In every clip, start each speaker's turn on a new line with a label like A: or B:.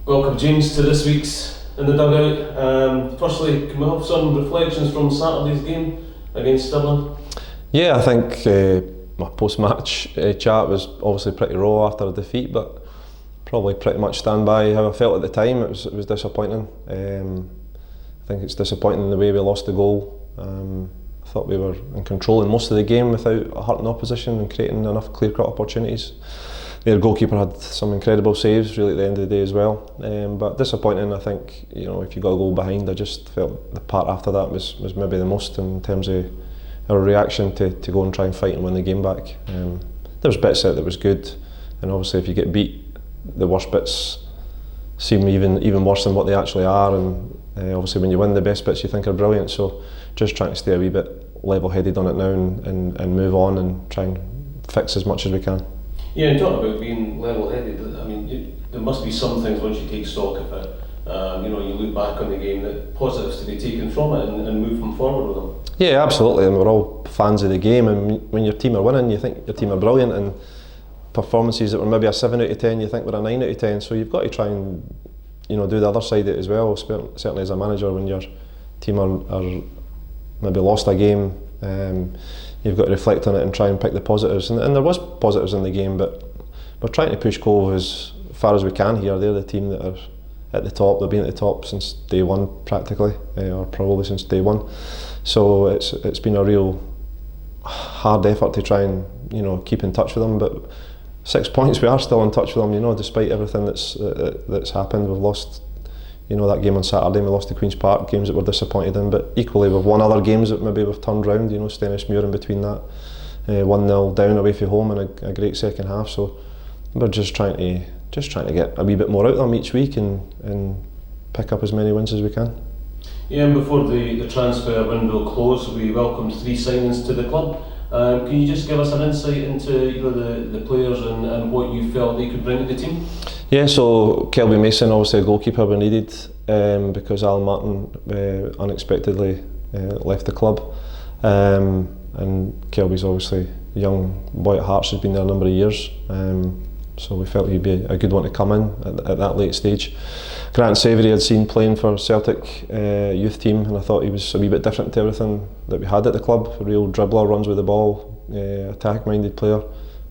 A: Welcome, James, to this week's In the Dugout. Firstly, can we have some reflections from Saturday's game against Stirling?
B: Yeah, I think my post-match chat was obviously pretty raw after a defeat, but probably pretty much stand by how I felt at the time. It was disappointing. I think it's disappointing the way we lost the goal. I thought we were in control in most of the game without hurting opposition and creating enough clear-cut opportunities. Their goalkeeper had some incredible saves really at the end of the day as well. But disappointing, I think, if you got a goal behind, I just felt the part after that was maybe the most in terms of our reaction to go and try and fight and win the game back. There was bits that was good, and obviously if you get beat, the worst bits seem even worse than what they actually are, and obviously when you win, the best bits you think are brilliant. So just trying to stay a wee bit level-headed on it now and move on and try and fix as much as we can.
A: Yeah, and talking about being level-headed, I mean, there must be some things once you take stock of it, you look back on the game, that positives to be taken from it and move them forward with them.
B: Yeah, absolutely, and we're all fans of the game, and when your team are winning, you think your team are brilliant, and performances that were maybe a 7 out of 10, you think were a 9 out of 10, so you've got to try and do the other side of it as well, certainly as a manager. When your team are maybe lost a game, you've got to reflect on it and try and pick the positives, and there was positives in the game, but we're trying to push Cove as far as we can here. They're the team that are at the top. They've been at the top since day one practically, or probably since day one, so it's been a real hard effort to try and keep in touch with them, but 6 points we are still in touch with them, despite everything that's happened. We've lost that game on Saturday, and we lost to Queen's Park, games that we're disappointed in, but equally we've won other games that maybe we've turned round, Stennismuir in between that, 1-0 down away from home and a great second half, so we're just trying to get a wee bit more out of them each week and pick up as many wins as we can.
A: Yeah, and before the transfer window closed, we welcomed 3 signings to the club. Can you just give us an insight into the players and what you felt they could bring to the team?
B: Yeah, so Kelby Mason, obviously a goalkeeper we needed because Alan Martin unexpectedly left the club, and Kelby's obviously a young boy at Hearts, has been there a number of years, so we felt he'd be a good one to come in at that late stage. Grant Savoury had seen playing for Celtic youth team, and I thought he was a wee bit different to everything that we had at the club. A real dribbler, runs with the ball, attack-minded player,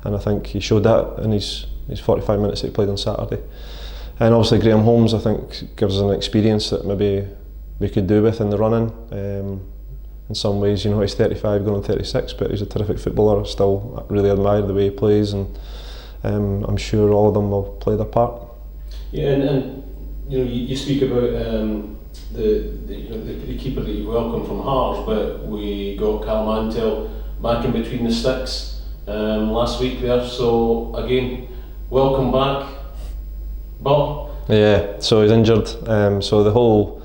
B: and I think he showed that in his 45 minutes that he played on Saturday. And obviously Graham Holmes, I think, gives us an experience that maybe we could do with in the running. In some ways, he's 35 going on 36, but he's a terrific footballer. I still really admire the way he plays, and I'm sure all of them will play their part.
A: Yeah, and you speak about the keeper that you welcomed from Hearts, but we got Cal Mantell back in between the sticks last week there, so again, welcome back, but
B: yeah, so he's injured, so the whole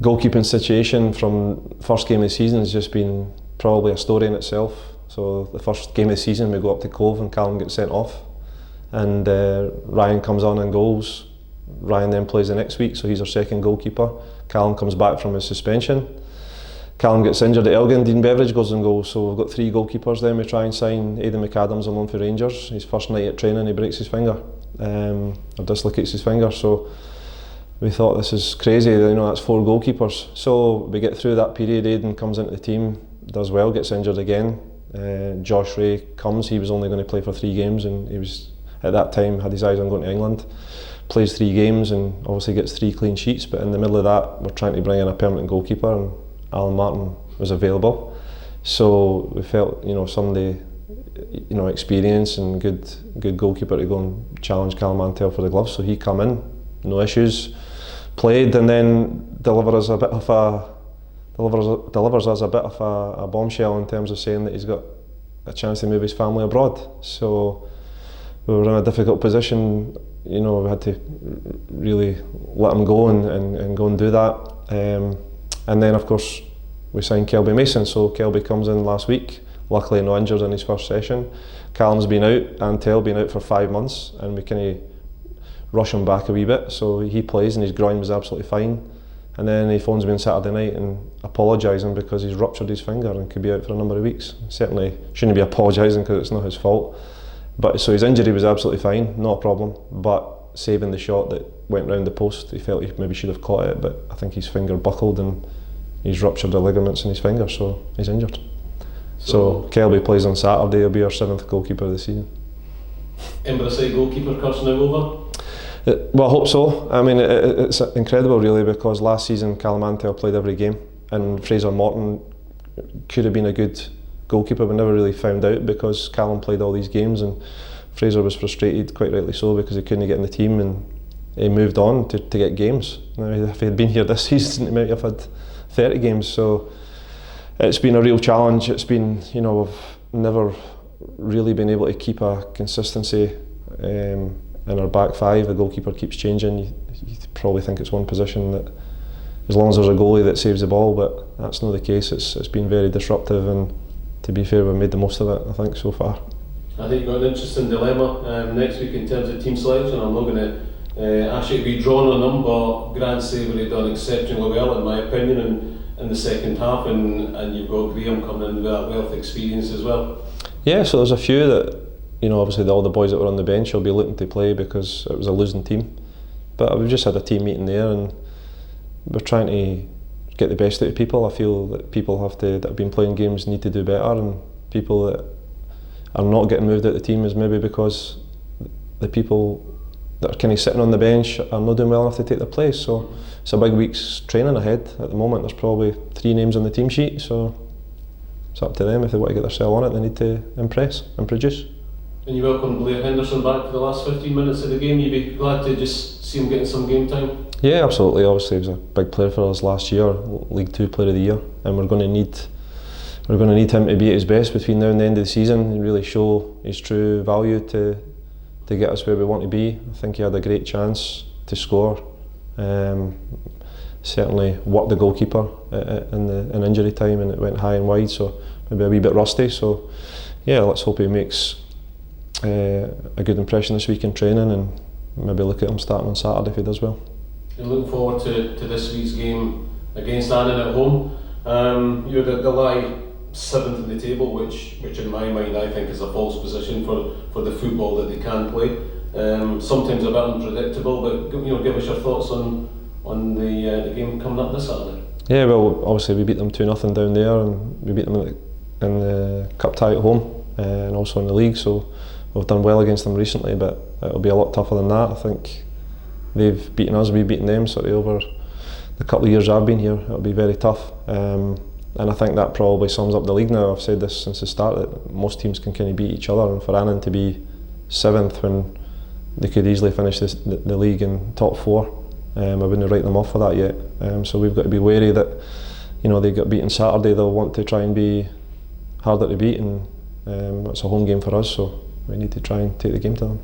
B: goalkeeping situation from first game of the season has just been probably a story in itself. So the first game of the season we go up to Cove and Callum gets sent off, and Ryan comes on and goals. Ryan then plays the next week, so he's our second goalkeeper. Callum comes back from his suspension. Callum gets injured at Elgin, Dean Beveridge goes and goals, so we've got 3 goalkeepers. Then we try and sign Aidan McAdams on loan for Rangers. His first night at training, he breaks his finger, or dislocates his finger, so we thought this is crazy, that's 4 goalkeepers. So we get through that period, Aidan comes into the team, does well, gets injured again. Josh Ray comes, he was only going to play for 3 games, and he was, at that time, had his eyes on going to England. Plays 3 games and obviously gets 3 clean sheets, but in the middle of that we're trying to bring in a permanent goalkeeper, and Alan Martin was available, so we felt somebody experienced and good goalkeeper to go and challenge Cal Mantell for the gloves. So he come in, no issues, played, and then delivers us a bit of a bombshell in terms of saying that he's got a chance to move his family abroad. So we were in a difficult position. We had to really let him go and go and do that. And then of course we signed Kelby Mason, so Kelby comes in last week, luckily no injured in his first session. Callum's been out, and Tell been out for 5 months, and we kind of rush him back a wee bit, so he plays and his groin was absolutely fine. And then he phones me on Saturday night and apologising because he's ruptured his finger and could be out for a number of weeks. Certainly shouldn't be apologising because it's not his fault. But so his injury was absolutely fine, not a problem, but saving the shot that went round the post. He felt he maybe should have caught it, but I think his finger buckled and he's ruptured the ligaments in his finger, so he's injured. So Kelby plays on Saturday. He'll be our 7th goalkeeper of the season.
A: Edinburgh goalkeeper curse now over?
B: Well, I hope so. I mean, it's incredible really, because last season Callum Mantell played every game and Fraser Morton could have been a good goalkeeper. We never really found out because Callum played all these games and Fraser was frustrated, quite rightly so, because he couldn't get in the team and he moved on to get games. Now, if he had been here this season, he might have had 30 games. So it's been a real challenge. It's been, you know, we've never really been able to keep a consistency in our back five. The goalkeeper keeps changing. You probably think it's one position that, as long as there's a goalie that saves the ball, but that's not the case. It's been very disruptive, and to be fair, we've made the most of it, I think, so far.
A: I think you've got an interesting dilemma next week in terms of team selection. I'm not going to ask you to be drawn on them, but Grant Savoury done exceptionally well, in my opinion, in the second half, and you've got Graham coming in with that wealth of experience as well. Yeah,
B: so there's a few that, you know, obviously all the boys that were on the bench will be looking to play because it was a losing team. But we've just had a team meeting there and we're trying to get the best out of people. I feel that people that have been playing games need to do better, and people that are not getting moved out of the team is maybe because the people that are kind of sitting on the bench are not doing well enough to take their place. So it's a big week's training ahead. At the moment there's probably 3 names on the team sheet, so it's up to them. If they want to get themselves on it, they need to impress and produce.
A: And you welcomed Blair Henderson back for the last 15 minutes of the game. You'd be glad to just see him getting some game time?
B: Yeah, absolutely. Obviously he was a big player for us last year, League 2 Player of the Year, and we're going to need him to be at his best between now and the end of the season and really show his true value to get us where we want to be. I think he had a great chance to score. Certainly worked the goalkeeper in injury time, and it went high and wide, so maybe a wee bit rusty. So yeah, let's hope he makes a good impression this week in training, and maybe look at him starting on Saturday if he does well.
A: You're looking forward to this week's game against Annan at home. You're the lie 7th in the table, which in my mind I think is a false position for the football that they can play. Sometimes a bit unpredictable, but give us your thoughts on the game coming up this Saturday.
B: Yeah, well, obviously we beat them 2-0 down there, and we beat them in the cup tie at home, and also in the league. So we've done well against them recently, but it'll be a lot tougher than that. I think they've beaten us, we've beaten them sort of over the couple of years I've been here. It'll be very tough, and I think that probably sums up the league now. I've said this since the start, that most teams can kind of beat each other, and for Annan to be 7th when they could easily finish the league in top 4, I wouldn't write them off for that yet. So we've got to be wary that, they get beaten Saturday, they'll want to try and be harder to beat, and it's a home game for us, so we need to try and take the game to them.